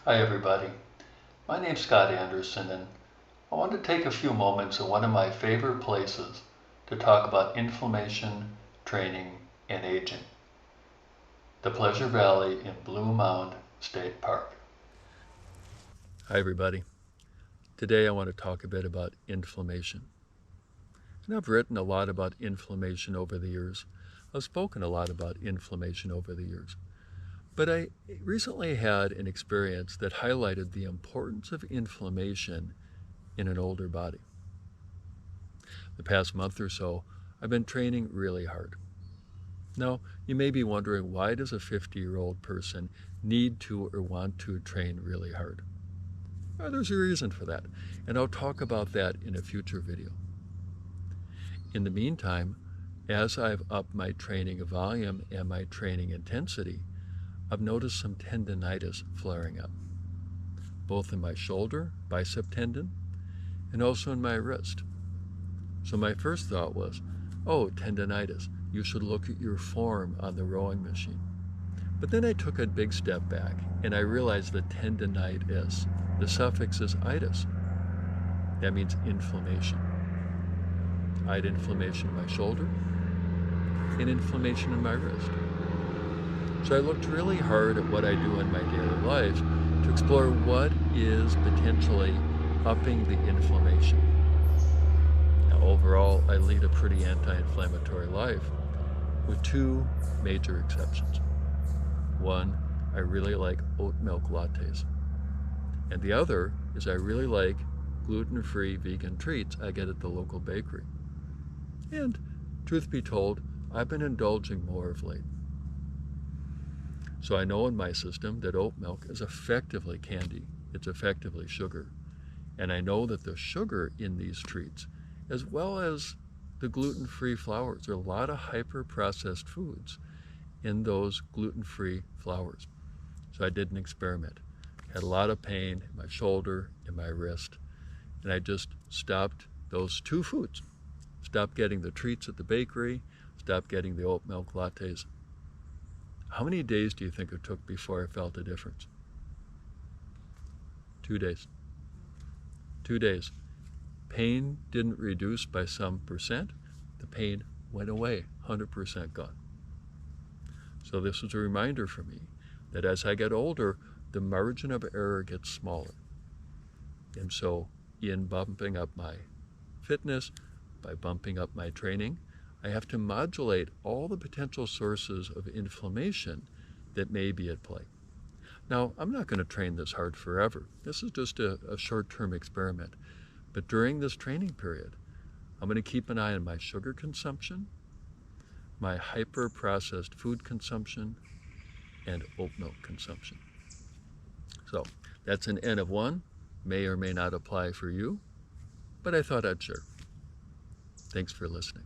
Hi everybody, my name's Scott Anderson and I want to take a few moments at one of my favorite places to talk about inflammation, training, and aging, the Pleasure Valley in Blue Mound State Park. Hi everybody, today I want to talk a bit about inflammation. And I've written a lot about inflammation over the years. I've spoken a lot about inflammation over the years. But I recently had an experience that highlighted the importance of inflammation in an older body. The past month or so, I've been training really hard. Now, you may be wondering, why does a 50-year-old person need to or want to train really hard? Well, there's a reason for that, and I'll talk about that in a future video. In the meantime, as I've upped my training volume and my training intensity, I've noticed some tendinitis flaring up, both in my shoulder, bicep tendon, and also in my wrist. So my first thought was, oh, tendinitis, you should look at your form on the rowing machine. But then I took a big step back and I realized that tendinitis, the suffix is itis. That means inflammation. I had inflammation in my shoulder and inflammation in my wrist. So I looked really hard at what I do in my daily life to explore what is potentially upping the inflammation. Now, overall, I lead a pretty anti-inflammatory life with two major exceptions. One, I really like oat milk lattes. And the other is I really like gluten-free vegan treats I get at the local bakery. And truth be told, I've been indulging more of late. So I know in my system that oat milk is effectively candy. It's effectively sugar. And I know that the sugar in these treats, as well as the gluten-free flours, there are a lot of hyper-processed foods in those gluten-free flours. So I did an experiment. Had a lot of pain in my shoulder and my wrist, and I just stopped those two foods. Stopped getting the treats at the bakery, stopped getting the oat milk lattes. How many days do you think it took before I felt a difference? 2 days. 2 days. Pain didn't reduce by some percent. The pain went away, 100% gone. So this was a reminder for me that as I get older, the margin of error gets smaller. And so in bumping up my fitness, by bumping up my training, I have to modulate all the potential sources of inflammation that may be at play. Now, I'm not going to train this hard forever. This is just a short-term experiment. But during this training period, I'm going to keep an eye on my sugar consumption, my hyper-processed food consumption, and oat milk consumption. So that's an N of 1, may or may not apply for you, but I thought I'd share. Thanks for listening.